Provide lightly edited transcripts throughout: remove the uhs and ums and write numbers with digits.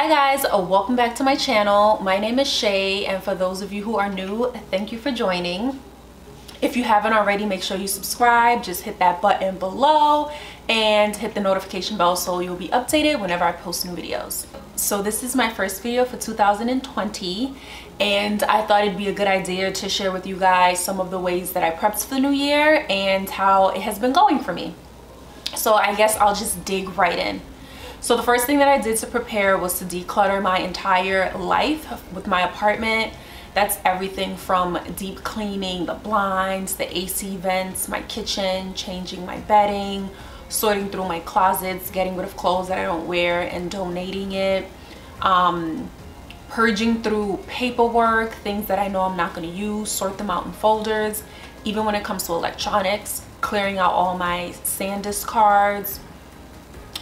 Hi guys, welcome back to my channel. My name is Shay, and for those of you who are new, thank you for joining. If you haven't already, make sure you subscribe. Just hit that button below and hit the notification bell so you'll be updated whenever I post new videos. So this is my first video for 2020, and I thought it'd be a good idea to share with you guys some of the ways that I prepped for the new year and how it has been going for me. So I guess I'll just dig right in. So the first thing that I did to prepare was to declutter my entire life with my apartment. That's everything from deep cleaning the blinds, the AC vents, my kitchen, changing my bedding, sorting through my closets, getting rid of clothes that I don't wear and donating it, purging through paperwork, things that I know I'm not going to use, sort them out in folders. Even when it comes to electronics, clearing out all my SanDisk cards,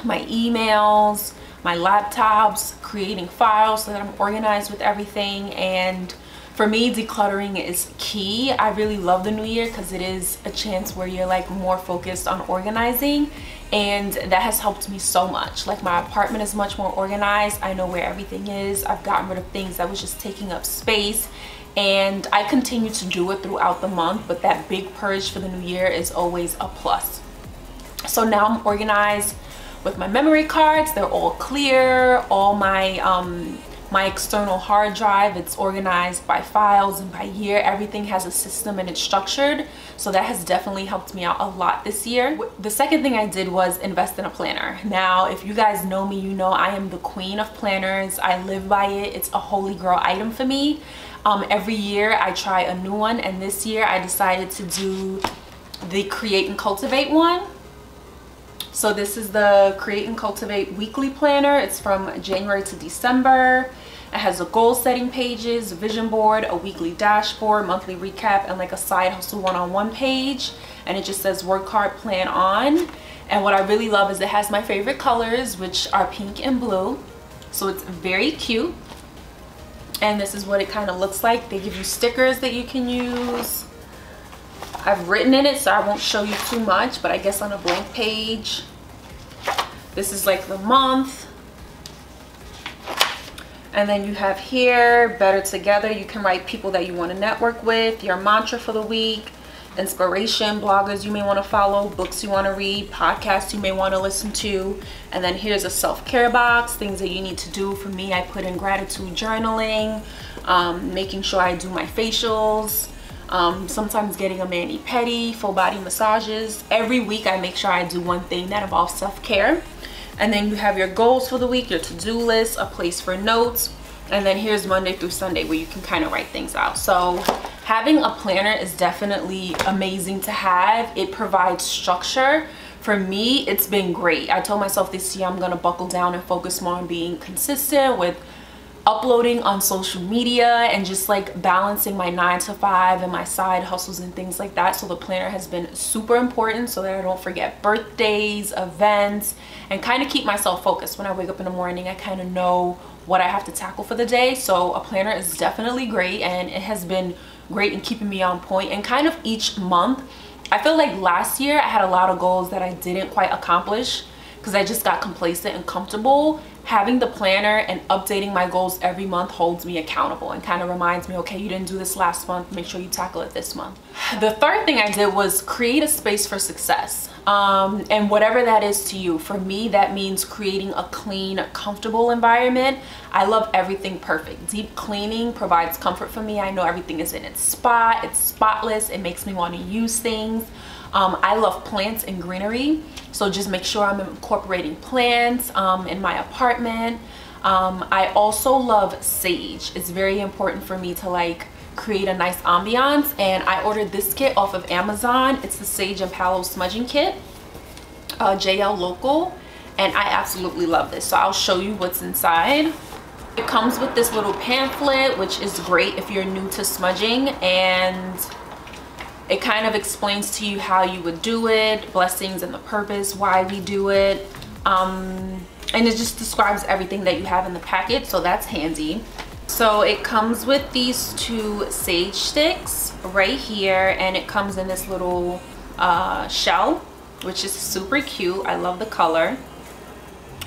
my emails, my laptops, creating files so that I'm organized with everything. And for me, decluttering is key. I really love the new year because it is a chance where you're like more focused on organizing, and that has helped me so much. Like, my apartment is much more organized. I know where everything is. I've gotten rid of things that was just taking up space, and I continue to do it throughout the month, but that big purge for the new year is always a plus. So now I'm organized with my memory cards. They're all clear. All my my external hard drive, it's organized by files and by year. Everything has a system and it's structured, so that has definitely helped me out a lot this year. The second thing I did was invest in a planner. Now, if you guys know me, you know I am the queen of planners. I live by it. It's a holy grail item for me. Every year I try a new one, and this year I decided to do the Create and Cultivate one. So this is the Create and Cultivate weekly planner. It's from January to December. It has a goal setting pages, a vision board, a weekly dashboard, monthly recap, and like a side hustle one-on-one page. And it just says work hard, plan on. And what I really love is it has my favorite colors, which are pink and blue. So it's very cute. And this is what it kind of looks like. They give you stickers that you can use. I've written in it, so I won't show you too much, but I guess on a blank page, this is like the month. And then you have here, Better Together. You can write people that you want to network with, your mantra for the week, inspiration, bloggers you may want to follow, books you want to read, podcasts you may want to listen to. And then here's a self-care box, things that you need to do. For me, I put in gratitude journaling, making sure I do my facials, sometimes getting a mani-pedi, full body massages. Every week I make sure I do one thing that involves self-care. And then you have your goals for the week, your to-do list, a place for notes, and then here's Monday through Sunday where you can kind of write things out. So having a planner is definitely amazing to have. It provides structure. For me, it's been great. I told myself this year I'm gonna buckle down and focus more on being consistent with uploading on social media and just like balancing my 9 to 5 and my side hustles and things like that. So the planner has been super important so that I don't forget birthdays, events, and kind of keep myself focused. When I wake up in the morning, I kind of know what I have to tackle for the day. So a planner is definitely great, and it has been great in keeping me on point. And kind of each month, I feel like last year I had a lot of goals that I didn't quite accomplish because I just got complacent and comfortable. Having the planner and updating my goals every month holds me accountable and kind of reminds me, okay, you didn't do this last month, make sure you tackle it this month. The third thing I did was create a space for success, and whatever that is to you. For me, that means creating a clean, comfortable environment. I love everything perfect. Deep cleaning provides comfort for me. I know everything is in its spot, it's spotless, it makes me want to use things. I love plants and greenery, so just make sure I'm incorporating plants in my apartment. I also love sage. It's very important for me to like create a nice ambiance, and I ordered this kit off of Amazon. It's the Sage and Palo Smudging Kit, JL Local, and I absolutely love this. So I'll show you what's inside. It comes with this little pamphlet, which is great if you're new to smudging, and it kind of explains to you how you would do it, blessings and the purpose, why we do it. And it just describes everything that you have in the packet, so that's handy. So it comes with these 2 sage sticks right here, and it comes in this little shell, which is super cute. I love the color.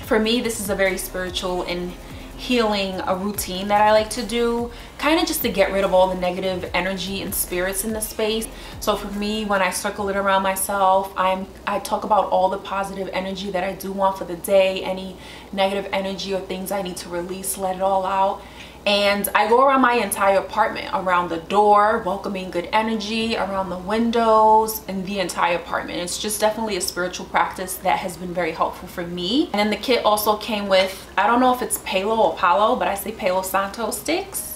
For me, this is a very spiritual and healing a routine that I like to do, kind of just to get rid of all the negative energy and spirits in the space. So for me, when I circle it around myself, I talk about all the positive energy that I do want for the day, any negative energy or things I need to release, let it all out. And I go around my entire apartment, around the door, welcoming good energy, around the windows, and the entire apartment. It's just definitely a spiritual practice that has been very helpful for me. And then the kit also came with, I don't know if it's Palo or Palo, but I say Palo Santo sticks.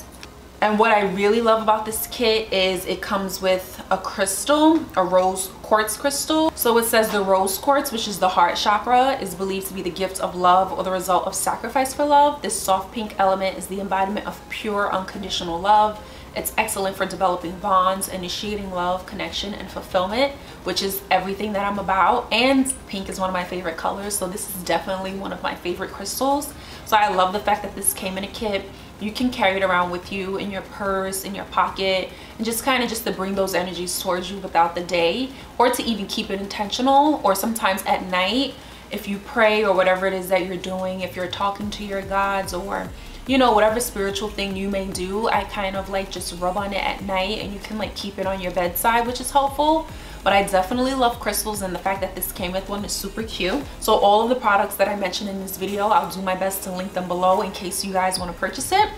And what I really love about this kit is it comes with a crystal, a rose quartz crystal. So it says the rose quartz, which is the heart chakra, is believed to be the gift of love or the result of sacrifice for love. This soft pink element is the embodiment of pure unconditional love. It's excellent for developing bonds, initiating love, connection, and fulfillment, which is everything that I'm about. And pink is one of my favorite colors, so this is definitely one of my favorite crystals. So I love the fact that this came in a kit. You can carry it around with you in your purse, in your pocket, and just kind of just to bring those energies towards you without the day, or to even keep it intentional, or sometimes at night if you pray or whatever it is that you're doing, if you're talking to your gods, or you know, whatever spiritual thing you may do, I kind of like just rub on it at night, and you can like keep it on your bedside, which is helpful. But I definitely love crystals, and the fact that this came with one is super cute. So all of the products that I mentioned in this video, I'll do my best to link them below in case you guys want to purchase it.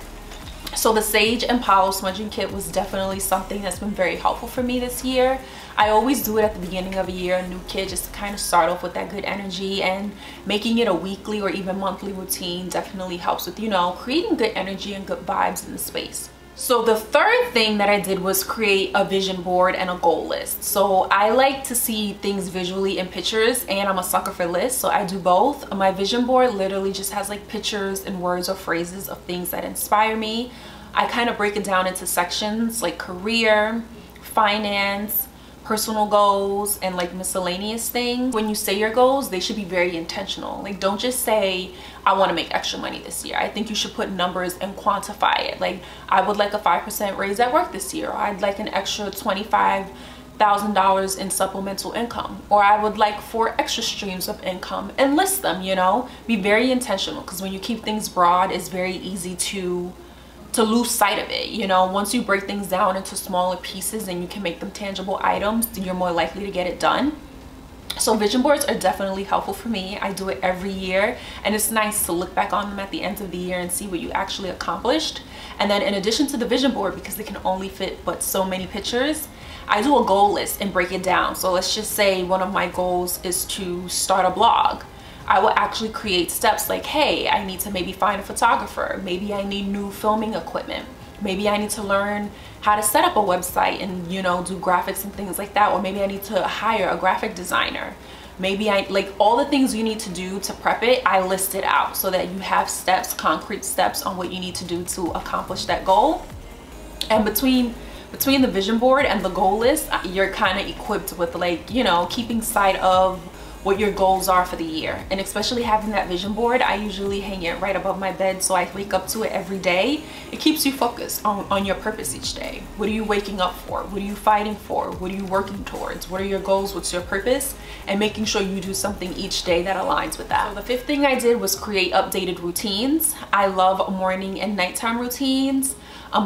So the Sage and Palo smudging kit was definitely something that's been very helpful for me this year. I always do it at the beginning of a year, a new kit, just to kind of start off with that good energy, and making it a weekly or even monthly routine definitely helps with, you know, creating good energy and good vibes in the space. So the third thing that I did was create a vision board and a goal list. So I like to see things visually in pictures, and I'm a sucker for lists, so I do both. My vision board literally just has like pictures and words or phrases of things that inspire me. I kind of break it down into sections like career, finance, personal goals, and like miscellaneous things. When you say your goals, they should be very intentional. Like, don't just say I want to make extra money this year. I think you should put numbers and quantify it. Like, I would like a 5% raise at work this year, or I'd like an extra $25,000 in supplemental income, or I would like 4 extra streams of income, and list them. You know, be very intentional, because when you keep things broad, it's very easy to lose sight of it. You know, once you break things down into smaller pieces and you can make them tangible items, then you're more likely to get it done. So vision boards are definitely helpful for me. I do it every year, and it's nice to look back on them at the end of the year and see what you actually accomplished. And then in addition to the vision board, because they can only fit but so many pictures, I do a goal list and break it down. So let's just say one of my goals is to start a blog. I will actually create steps like, hey, I need to maybe find a photographer. Maybe I need new filming equipment. Maybe I need to learn how to set up a website and, you know, do graphics and things like that. Or maybe I need to hire a graphic designer. Maybe I like all the things you need to do to prep it. I list it out so that you have steps, concrete steps on what you need to do to accomplish that goal. And between the vision board and the goal list, you're kind of equipped with, like, you know, keeping sight of what your goals are for the year. And especially having that vision board, I usually hang it right above my bed, so I wake up to it every day. It keeps you focused on your purpose each day. What are you waking up for? What are you fighting for? What are you working towards? What are your goals? What's your purpose? And making sure you do something each day that aligns with that. So the fifth thing I did was create updated routines. I love morning and nighttime routines.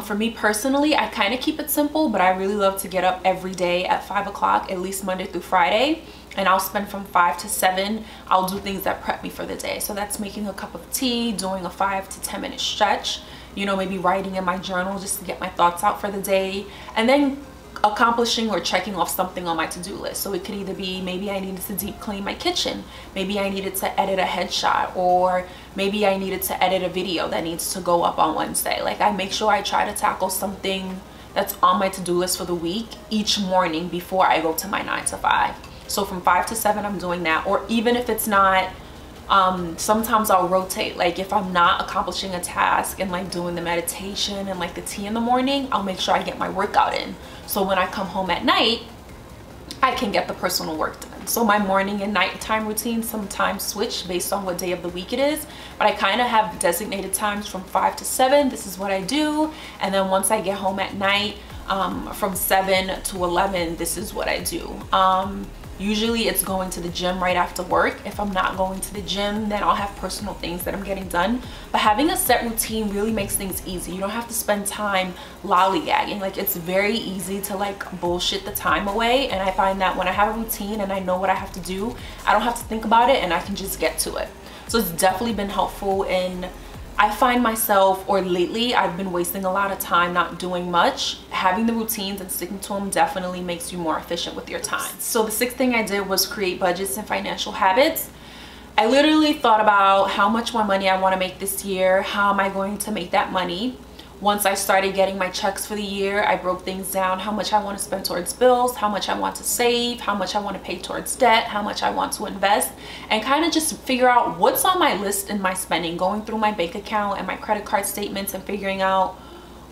For me personally, I kind of keep it simple, but I really love to get up every day at 5 o'clock, at least Monday through Friday. And I'll spend from 5 to 7, I'll do things that prep me for the day. So that's making a cup of tea, doing a 5 to 10 minute stretch, you know, maybe writing in my journal just to get my thoughts out for the day, and then accomplishing or checking off something on my to-do list. So it could either be, maybe I needed to deep clean my kitchen, maybe I needed to edit a headshot, or maybe I needed to edit a video that needs to go up on Wednesday. Like, I make sure I try to tackle something that's on my to-do list for the week each morning before I go to my 9 to 5. So from 5 to 7, I'm doing that. Or even if it's not, sometimes I'll rotate. Like, if I'm not accomplishing a task and like doing the meditation and like the tea in the morning, I'll make sure I get my workout in. So when I come home at night, I can get the personal work done. So my morning and nighttime routine sometimes switch based on what day of the week it is, but I kind of have designated times from 5 to 7. This is what I do. And then once I get home at night, from 7 to 11, this is what I do. Usually it's going to the gym right after work. If I'm not going to the gym, then I'll have personal things that I'm getting done. But having a set routine really makes things easy. You don't have to spend time lollygagging. Like, it's very easy to like bullshit the time away. And I find that when I have a routine and I know what I have to do, I don't have to think about it and I can just get to it. So it's definitely been helpful. In I find myself, or lately, I've been wasting a lot of time not doing much. Having the routines and sticking to them definitely makes you more efficient with your time. So the sixth thing I did was create budgets and financial habits. I literally thought about how much more money I want to make this year. How am I going to make that money? Once I started getting my checks for the year, I broke things down: how much I want to spend towards bills, how much I want to save, how much I want to pay towards debt, how much I want to invest, and kind of just figure out what's on my list in my spending, going through my bank account and my credit card statements and figuring out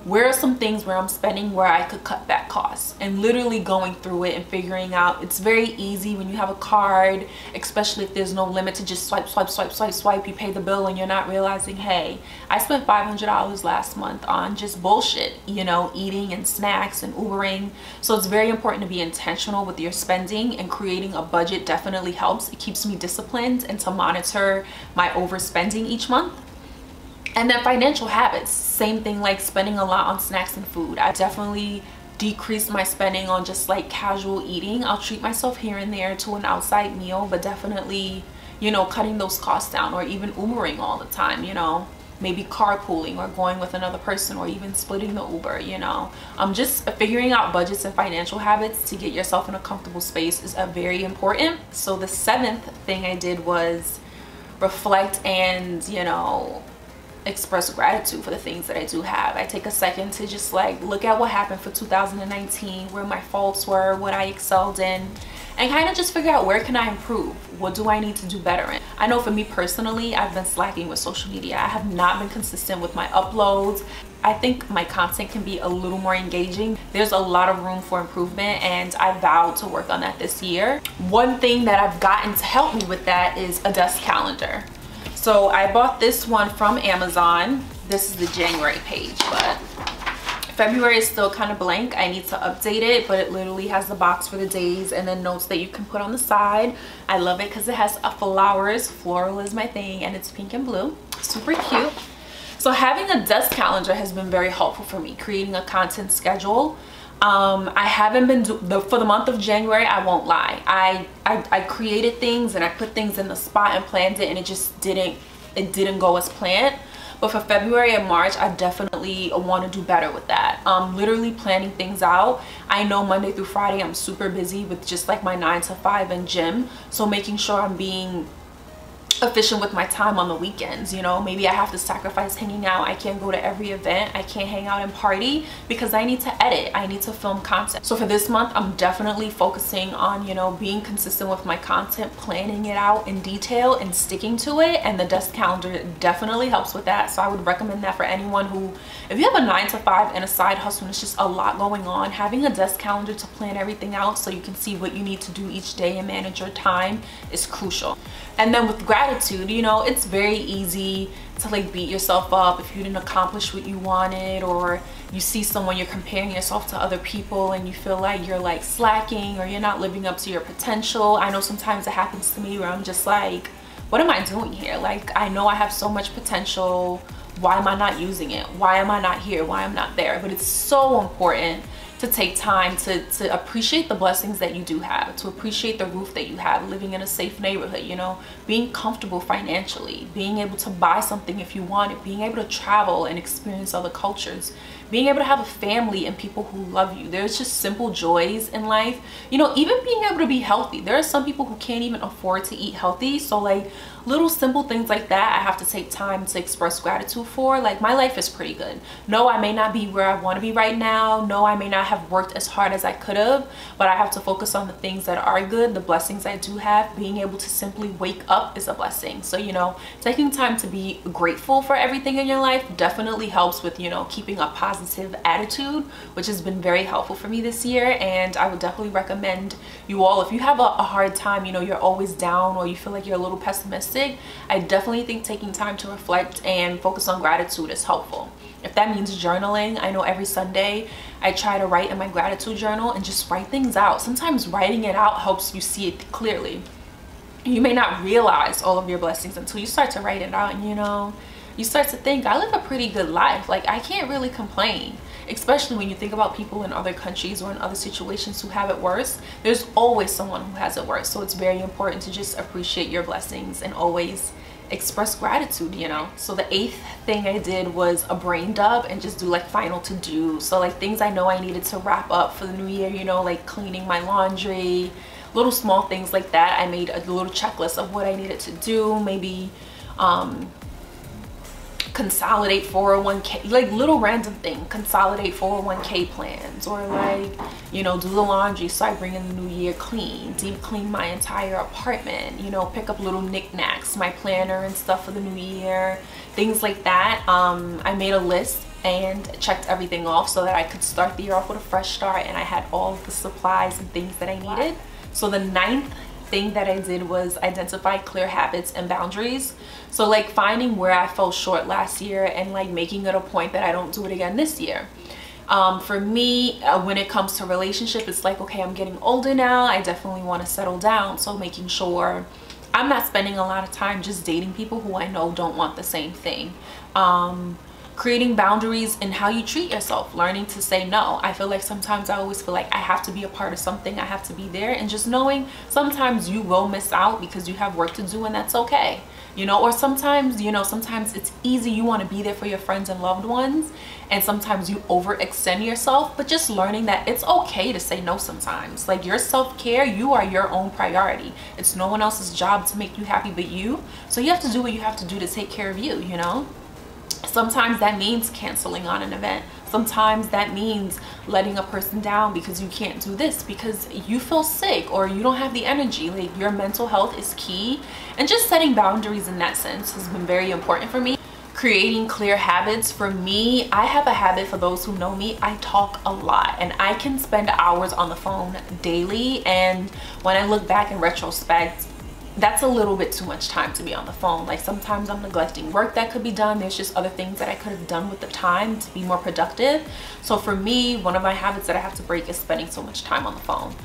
where are some things where I'm spending where I could cut back costs, and literally going through it and figuring out. It's very easy when you have a card, especially if there's no limit, to just swipe, swipe, swipe, swipe, swipe. You pay the bill and you're not realizing, hey, I spent $500 last month on just bullshit, you know, eating and snacks and Ubering. So it's very important to be intentional with your spending, and creating a budget definitely helps. It keeps me disciplined and to monitor my overspending each month. And then financial habits, same thing, like spending a lot on snacks and food. I definitely decreased my spending on just like casual eating. I'll treat myself here and there to an outside meal, but definitely, you know, cutting those costs down, or even Ubering all the time, you know, maybe carpooling or going with another person, or even splitting the Uber, you know. Just figuring out budgets and financial habits to get yourself in a comfortable space is very important. So the seventh thing I did was reflect and, you know, express gratitude for the things that I do have. I take a second to just like look at what happened for 2019, where my faults were, what I excelled in, and kind of just figure out where can I improve, what do I need to do better in. I know for me personally, I've been slacking with social media. I have not been consistent with my uploads. I think my content can be a little more engaging. There's a lot of room for improvement, and I vowed to work on that this year. One thing that I've gotten to help me with that is a desk calendar. So I bought this one from Amazon. This is the January page, but February is still kind of blank. I need to update it, but it literally has the box for the days and then notes that you can put on the side. I love it because it has flowers. Floral is my thing, and it's pink and blue. Super cute. So having a desk calendar has been very helpful for me, creating a content schedule. I haven't been for the month of January, I won't lie, I created things and I put things in the spot and planned it, and it just didn't go as planned. But for February and March, I definitely want to do better with that. Literally planning things out. I know Monday through Friday I'm super busy with just like my 9 to 5 and gym, so making sure I'm being efficient with my time on the weekends. You know, maybe I have to sacrifice hanging out. I can't go to every event. I can't hang out and party because I need to edit. I need to film content. So for this month, I'm definitely focusing on, you know, being consistent with my content, planning it out in detail and sticking to it. And the desk calendar definitely helps with that. So I would recommend that for anyone who, if you have a 9 to 5 and a side hustle and it's just a lot going on, having a desk calendar to plan everything out so you can see what you need to do each day and manage your time is crucial. And then with gratitude, you know, it's very easy to like beat yourself up if you didn't accomplish what you wanted, or you see someone, you're comparing yourself to other people and you feel like you're like slacking or you're not living up to your potential. I know sometimes it happens to me where I'm just like, what am I doing here? Like, I know I have so much potential. Why am I not using it? Why am I not here? Why am I not there? But it's so important to take time to appreciate the blessings that you do have, to appreciate the roof that you have, living in a safe neighborhood, you know, being comfortable financially, being able to buy something if you want it, being able to travel and experience other cultures, being able to have a family and people who love you. There's just simple joys in life, you know, even being able to be healthy. There are some people who can't even afford to eat healthy, so like little simple things like that I have to take time to express gratitude for. Like, my life is pretty good. No, I may not be where I want to be right now. No, I may not have worked as hard as I could have, but I have to focus on the things that are good, the blessings I do have. Being able to simply wake up is a blessing. So, you know, taking time to be grateful for everything in your life definitely helps with, you know, keeping a positive attitude, which has been very helpful for me this year. And I would definitely recommend you all, if you have a hard time, you know, you're always down, or you feel like you're a little pessimistic, I definitely think taking time to reflect and focus on gratitude is helpful. If that means journaling, I know every Sunday I try to write in my gratitude journal and just write things out. Sometimes writing it out helps you see it clearly. You may not realize all of your blessings until you start to write it out, and you know, you start to think, I live a pretty good life. Like, I can't really complain. Especially when you think about people in other countries or in other situations who have it worse. There's always someone who has it worse. So it's very important to just appreciate your blessings and always express gratitude, you know. So the 8th thing I did was a brain dump and just do like final to do. So like things I know I needed to wrap up for the new year, you know, like cleaning my laundry, little small things like that. I made a little checklist of what I needed to do. Maybe consolidate 401k, like little random thing, consolidate 401k plans, or like, you know, do the laundry so I bring in the new year clean, deep clean my entire apartment, you know, pick up little knickknacks, my planner and stuff for the new year, things like that. I made a list and checked everything off so that I could start the year off with a fresh start, and I had all of the supplies and things that I needed. So the 9th thing that I did was identify clear habits and boundaries. So like finding where I fell short last year and like making it a point that I don't do it again this year. For me, when it comes to relationship, it's like, okay, I'm getting older now, I definitely want to settle down. So making sure I'm not spending a lot of time just dating people who I know don't want the same thing. Creating boundaries in how you treat yourself, learning to say no. I feel like sometimes I always feel like I have to be a part of something, I have to be there, and just knowing sometimes you will miss out because you have work to do, and that's okay, you know. Or sometimes, you know, sometimes it's easy, you want to be there for your friends and loved ones, and sometimes you overextend yourself, but just learning that it's okay to say no sometimes. Like your self-care, you are your own priority. It's no one else's job to make you happy but you, so you have to do what you have to do to take care of you, you know. Sometimes that means canceling on an event. Sometimes that means letting a person down because you can't do this because you feel sick or you don't have the energy. Like your mental health is key, and just setting boundaries in that sense has been very important for me. Creating clear habits. For me, I have a habit, for those who know me, I talk a lot and I can spend hours on the phone daily, and when I look back in retrospect, that's a little bit too much time to be on the phone. Like sometimes I'm neglecting work that could be done. There's just other things that I could have done with the time to be more productive. So for me, one of my habits that I have to break is spending so much time on the phone.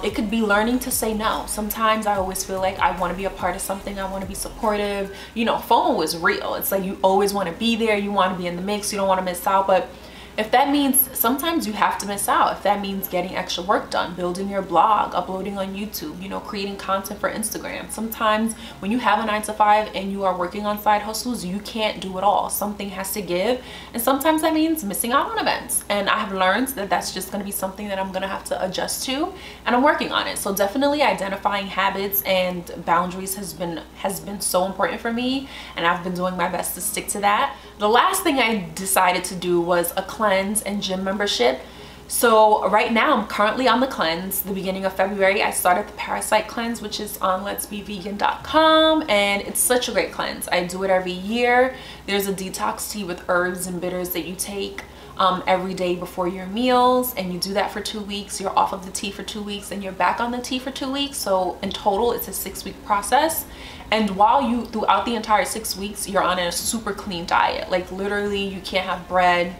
It could be learning to say no. Sometimes I always feel like I want to be a part of something, I want to be supportive, you know. FOMO is real. It's like you always want to be there, you want to be in the mix, you don't want to miss out. But if that means sometimes you have to miss out, if that means getting extra work done, building your blog, uploading on YouTube, you know, creating content for Instagram. Sometimes when you have a 9-to-5 and you are working on side hustles, you can't do it all. Something has to give, and sometimes that means missing out on events. And I have learned that that's just going to be something that I'm going to have to adjust to, and I'm working on it. So definitely identifying habits and boundaries has been so important for me, and I've been doing my best to stick to that. The last thing I decided to do was a cleanse and gym membership. So right now I'm currently on the cleanse. The beginning of February I started the parasite cleanse, which is on letsbevegan.com, and it's such a great cleanse. I do it every year. There's a detox tea with herbs and bitters that you take every day before your meals, and you do that for 2 weeks. You're off of the tea for 2 weeks and you're back on the tea for 2 weeks. So in total it's a 6-week process, and throughout the entire 6 weeks you're on a super clean diet. Like literally you can't have bread,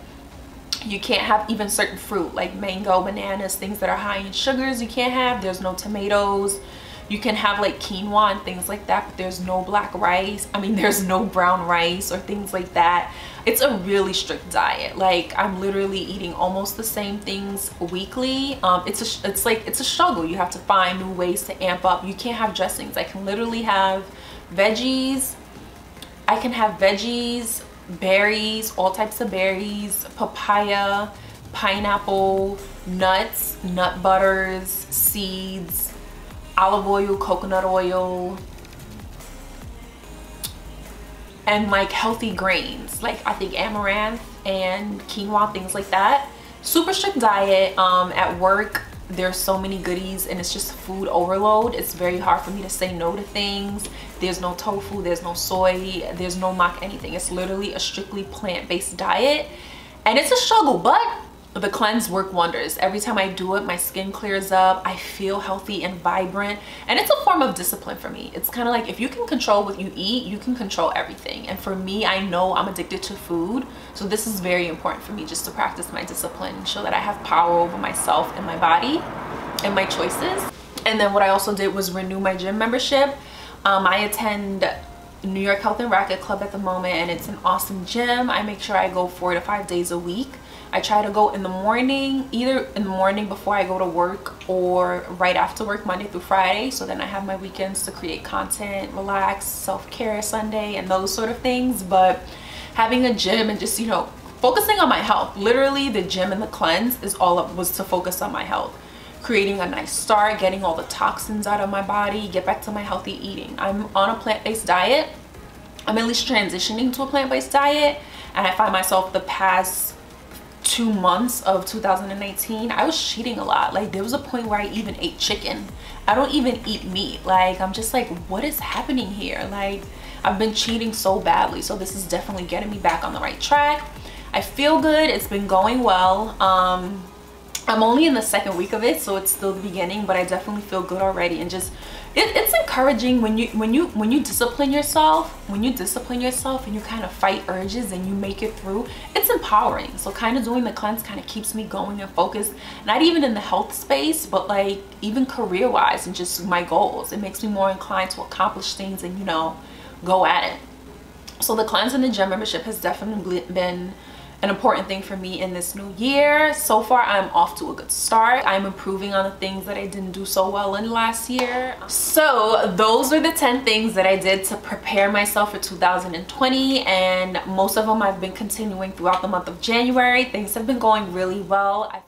you can't have even certain fruit like mango, bananas, things that are high in sugars you can't have. There's no tomatoes. You can have like quinoa and things like that, but there's no black rice. I mean, there's no brown rice or things like that. It's a really strict diet. Like I'm literally eating almost the same things weekly. It's a struggle. You have to find new ways to amp up. You can't have dressings. I can literally have veggies. I can have veggies, berries, all types of berries, papaya, pineapple, nuts, nut butters, seeds, olive oil, coconut oil, and like healthy grains, like I think amaranth and quinoa, things like that. Super strict diet. At work there's so many goodies and it's just food overload. It's very hard for me to say no to things. There's no tofu, there's no soy, there's no mock anything. It's literally a strictly plant-based diet, and it's a struggle, but the cleanse work wonders. Every time I do it, my skin clears up, I feel healthy and vibrant, and it's a form of discipline for me. It's kind of like, if you can control what you eat, you can control everything. And for me, I know I'm addicted to food, so this is very important for me, just to practice my discipline, show that I have power over myself and my body and my choices. And then what I also did was renew my gym membership. I attend New York Health and Racket Club at the moment, and it's an awesome gym. I make sure I go 4 to 5 days a week. I try to go in the morning, either in the morning before I go to work or right after work, Monday through Friday. So then I have my weekends to create content, relax, self-care Sunday, and those sort of things. But having a gym and just, you know, focusing on my health. Literally, the gym and the cleanse is was to focus on my health. Creating a nice start, getting all the toxins out of my body, get back to my healthy eating. I'm on a plant-based diet. I'm at least transitioning to a plant-based diet, and I find myself the past 2 months of 2018, I was cheating a lot. Like, there was a point where I even ate chicken. I don't even eat meat. Like, I'm just like, what is happening here? Like, I've been cheating so badly. So this is definitely getting me back on the right track. I feel good. It's been going well. I'm only in the 2nd week of it, so it's still the beginning, but I definitely feel good already. And just it's encouraging when you discipline yourself, and you kind of fight urges and you make it through. It's empowering. So kind of doing the cleanse kind of keeps me going and focused, not even in the health space, but like even career wise and just my goals. It makes me more inclined to accomplish things and, you know, go at it. So the cleanse and the gym membership has definitely been an important thing for me in this new year. So far, I'm off to a good start. I'm improving on the things that I didn't do so well in last year. So those are the 10 things that I did to prepare myself for 2020, and most of them I've been continuing throughout the month of January. Things have been going really well. I feel